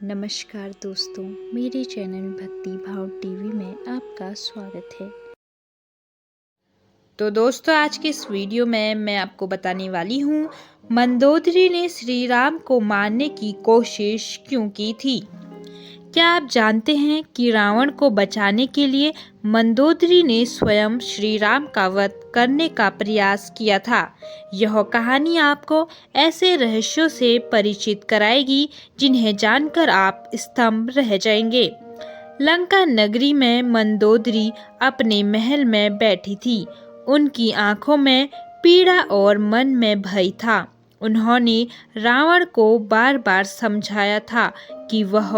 नमस्कार दोस्तों, मेरे चैनल भक्ति भाव टीवी में आपका स्वागत है। तो दोस्तों, आज के इस वीडियो में मैं आपको बताने वाली हूँ मंदोदरी ने श्री राम को मारने की कोशिश क्यों की थी। क्या आप जानते हैं कि रावण को बचाने के लिए मंदोदरी ने स्वयं श्री राम का वध करने का प्रयास किया था। यह कहानी आपको ऐसे रहस्यों से परिचित कराएगी जिन्हें जानकर आप स्तंभ रह जाएंगे। लंका नगरी में मंदोदरी अपने महल में बैठी थी। उनकी आंखों में पीड़ा और मन में भय था। उन्होंने रावण को बार बार समझाया था कि वह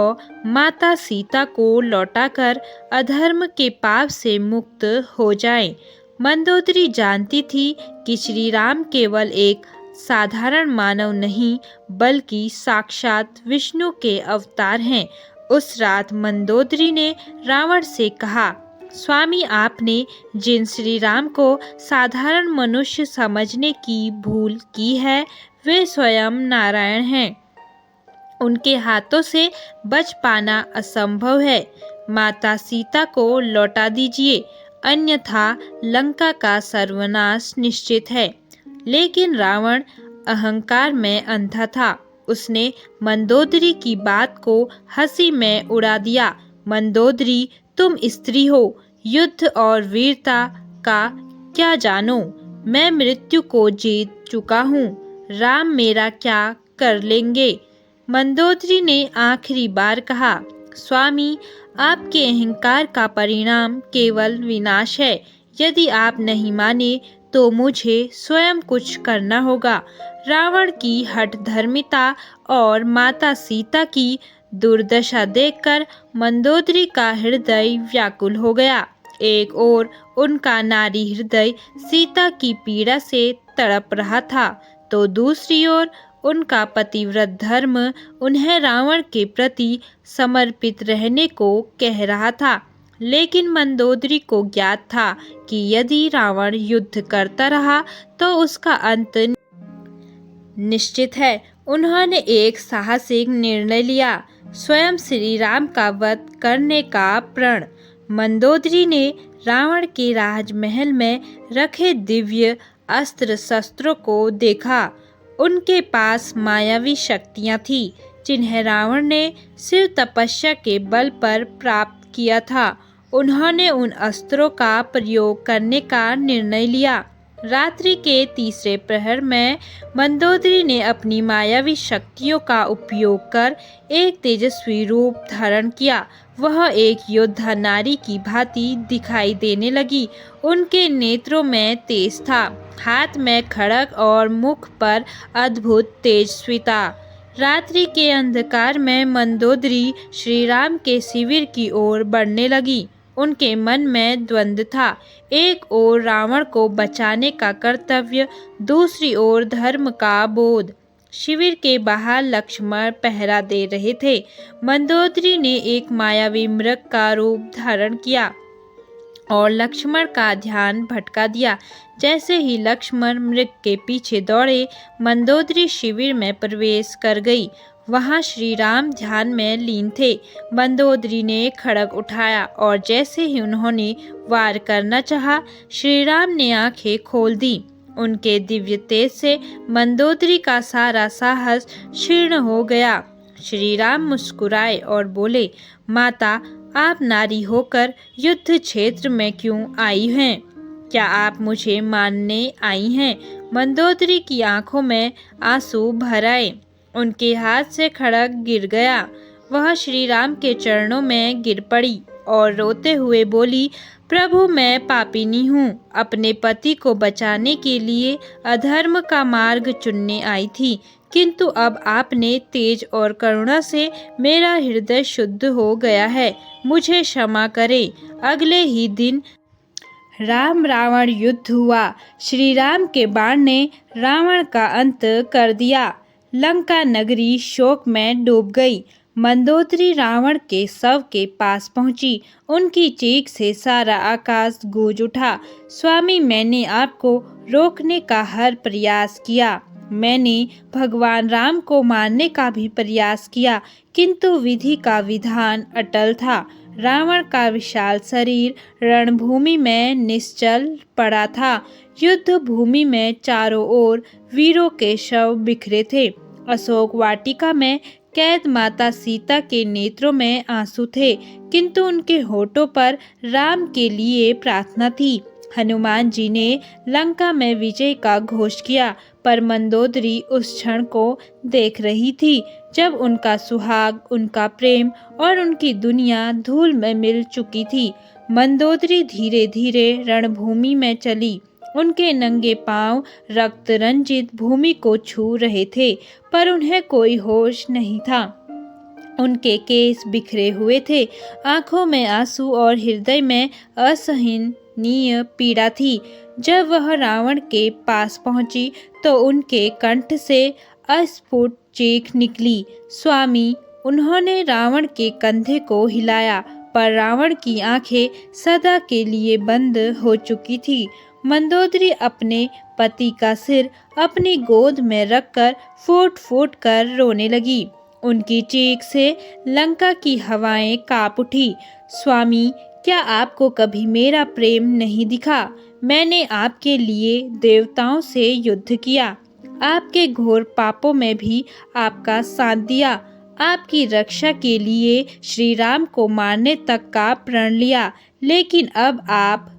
माता सीता को लौटाकर अधर्म के पाप से मुक्त हो जाए। मंदोदरी जानती थी कि श्री राम केवल एक साधारण मानव नहीं बल्कि साक्षात विष्णु के अवतार हैं। उस रात मंदोदरी ने रावण से कहा, स्वामी, आपने जिन श्री राम को साधारण मनुष्य समझने की भूल की है वे स्वयं नारायण हैं। उनके हाथों से बच पाना असंभव है। माता सीता को लौटा दीजिए, अन्यथा लंका का सर्वनाश निश्चित है। लेकिन रावण अहंकार में अंधा था। उसने मंदोदरी की बात को हंसी में उड़ा दिया। मंदोदरी, तुम स्त्री हो, युद्ध और वीरता का क्या जानो? मैं मृत्यु को जीत चुका हूँ। राम मेरा क्या कर लेंगे? मंदोदरी ने आखिरी बार कहा, स्वामी, आपके अहंकार का परिणाम केवल विनाश है। यदि आप नहीं माने तो मुझे स्वयं कुछ करना होगा। रावण की हठधर्मिता और माता सीता की दुर्दशा देखकर मंदोदरी का हृदय व्याकुल हो गया। एक ओर उनका नारी हृदय सीता की पीड़ा से तड़प रहा था, तो दूसरी ओर उनका पतिव्रत धर्म उन्हें रावण के प्रति समर्पित रहने को कह रहा था। लेकिन मंदोदरी को ज्ञात था कि यदि रावण युद्ध करता रहा तो उसका अंत निश्चित है। उन्होंने एक साहसिक निर्णय लिया, स्वयं श्री राम का वध करने का प्रण। मंदोदरी ने रावण के राजमहल में रखे दिव्य अस्त्र शस्त्रों को देखा। उनके पास मायावी शक्तियां थीं जिन्हें रावण ने शिव तपस्या के बल पर प्राप्त किया था। उन्होंने उन अस्त्रों का प्रयोग करने का निर्णय लिया। रात्रि के तीसरे प्रहर में मंदोदरी ने अपनी मायावी शक्तियों का उपयोग कर एक तेजस्वी रूप धारण किया। वह एक योद्धा नारी की भांति दिखाई देने लगी। उनके नेत्रों में तेज था, हाथ में खड्ग और मुख पर अद्भुत तेजस्विता। रात्रि के अंधकार में मंदोदरी श्री राम के शिविर की ओर बढ़ने लगी। उनके मन में द्वंद्व था। एक ओर रावण को बचाने का कर्तव्य, दूसरी ओर धर्म का बोध। शिविर के बाहर लक्ष्मण पहरा दे रहे थे। मंदोदरी ने एक मायावी मृग का रूप धारण किया और लक्ष्मण का ध्यान भटका दिया। जैसे ही लक्ष्मण मृग के पीछे दौड़े, मंदोदरी शिविर में प्रवेश कर गई। वहां श्री राम ध्यान में लीन थे। मंदोदरी ने खड्ग उठाया और जैसे ही उन्होंने वार करना चाहा, श्री राम ने आंखें खोल दी। उनके दिव्य तेज से मंदोदरी का सारा साहस क्षीण हो गया। श्री राम मुस्कुराए और बोले, माता, आप नारी होकर युद्ध क्षेत्र में क्यों आई हैं? क्या आप मुझे मारने आई हैं? मंदोदरी की आंखों में आंसू भर आए। उनके हाथ से खड्ग गिर गया। वह श्री राम के चरणों में गिर पड़ी और रोते हुए बोली, प्रभु, मैं पापिनी हूँ। अपने पति को बचाने के लिए अधर्म का मार्ग चुनने आई थी, किंतु अब आपने तेज और करुणा से मेरा हृदय शुद्ध हो गया है। मुझे क्षमा करें। अगले ही दिन राम रावण युद्ध हुआ। श्री राम के बाण ने रावण का अंत कर दिया। लंका नगरी शोक में डूब गई। मंदोदरी रावण के शव के पास पहुंची। उनकी चीख से सारा आकाश गूंज उठा। स्वामी, मैंने आपको रोकने का हर प्रयास किया। मैंने भगवान राम को मारने का भी प्रयास किया, किंतु विधि का विधान अटल था। रावण का विशाल शरीर रणभूमि में निश्चल पड़ा था। युद्ध भूमि में चारों ओर वीरों के शव बिखरे थे। अशोक वाटिका में कैद माता सीता के नेत्रों में आंसू थे, किंतु उनके होठों पर राम के लिए प्रार्थना थी। हनुमान जी ने लंका में विजय का घोष किया, पर मंदोदरी उस क्षण को देख रही थी जब उनका सुहाग, उनका प्रेम और उनकी दुनिया धूल में मिल चुकी थी। मंदोदरी धीरे धीरे रणभूमि में चली। उनके नंगे पांव रक्त रंजित भूमि को छू रहे थे, पर उन्हें कोई होश नहीं था। उनके केस बिखरे हुए थे, आंखों में आंसू और हृदय में असहनीय पीड़ा थी। जब वह रावण के पास पहुंची तो उनके कंठ से अस्फुट चीख निकली, स्वामी। उन्होंने रावण के कंधे को हिलाया, पर रावण की आंखें सदा के लिए बंद हो चुकी थी। मंदोदरी अपने पति का सिर अपनी गोद में रखकर फूट फूट कर रोने लगी। उनकी चीख से लंका की हवाएं कांप उठी। स्वामी, क्या आपको कभी मेरा प्रेम नहीं दिखा? मैंने आपके लिए देवताओं से युद्ध किया, आपके घोर पापों में भी आपका साथ दिया, आपकी रक्षा के लिए श्री राम को मारने तक का प्रण लिया, लेकिन अब आप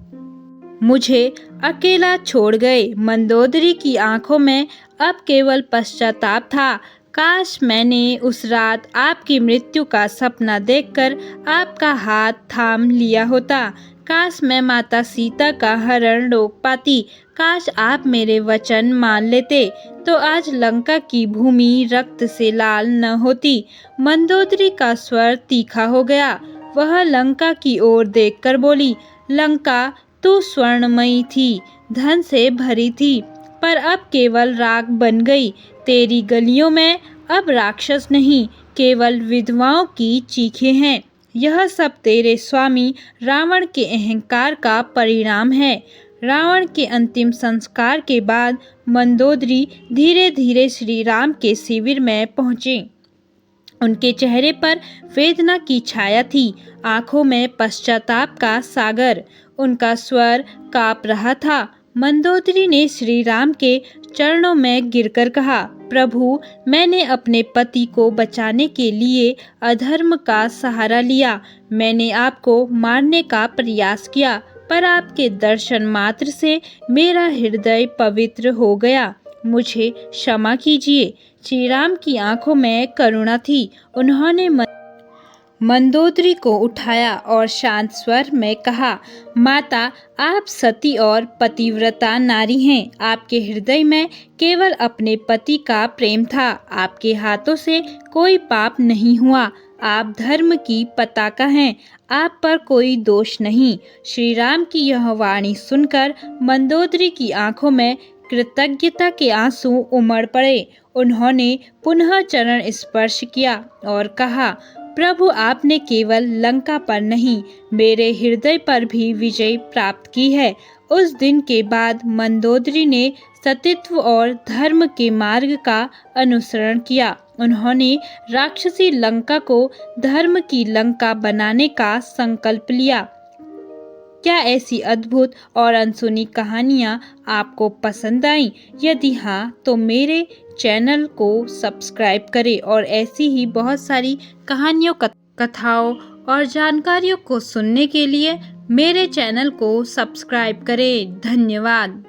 मुझे अकेला छोड़ गए। मंदोदरी की आंखों में अब केवल पश्चाताप था। काश मैंने उस रात आपकी मृत्यु का सपना देखकर आपका हाथ थाम लिया होता। काश मैं माता सीता का हरण रोक पाती। काश आप मेरे वचन मान लेते, तो आज लंका की भूमि रक्त से लाल न होती। मंदोदरी का स्वर तीखा हो गया। वह लंका की ओर देखकर बोली, लंका, तू स्वर्णमयी थी, धन से भरी थी, पर अब केवल राख बन गई। तेरी गलियों में अब राक्षस नहीं, केवल विधवाओं की चीखें हैं। यह सब तेरे स्वामी रावण के अहंकार का परिणाम है। रावण के अंतिम संस्कार के बाद मंदोदरी धीरे धीरे श्री राम के शिविर में पहुंचे। उनके चेहरे पर वेदना की छाया थी, आंखों में पश्चाताप का सागर। उनका स्वर कांप रहा था। मंदोदरी ने श्री राम के चरणों में गिरकर कहा, प्रभु, मैंने अपने पति को बचाने के लिए अधर्म का सहारा लिया। मैंने आपको मारने का प्रयास किया, पर आपके दर्शन मात्र से मेरा हृदय पवित्र हो गया। मुझे क्षमा कीजिए। श्री राम की आंखों में करुणा थी। उन्होंने मंदोदरी को उठाया और शांत स्वर में कहा, माता, आप सती और पतिव्रता नारी हैं। आपके हृदय में केवल अपने पति का प्रेम था। आपके हाथों से कोई पाप नहीं हुआ। आप धर्म की पताका हैं। आप पर कोई दोष नहीं। श्री राम की यह वाणी सुनकर मंदोदरी की आंखों में कृतज्ञता के आंसू उमड़ पड़े। उन्होंने पुनः चरण स्पर्श किया और कहा, प्रभु, आपने केवल लंका पर नहीं, मेरे हृदय पर भी विजय प्राप्त की है। उस दिन के बाद मंदोदरी ने सतीत्व और धर्म के मार्ग का अनुसरण किया। उन्होंने राक्षसी लंका को धर्म की लंका बनाने का संकल्प लिया। क्या ऐसी अद्भुत और अनसुनी कहानियाँ आपको पसंद आईं? यदि हाँ, तो मेरे चैनल को सब्सक्राइब करें और ऐसी ही बहुत सारी कहानियों, कथाओं और जानकारियों को सुनने के लिए मेरे चैनल को सब्सक्राइब करें। धन्यवाद।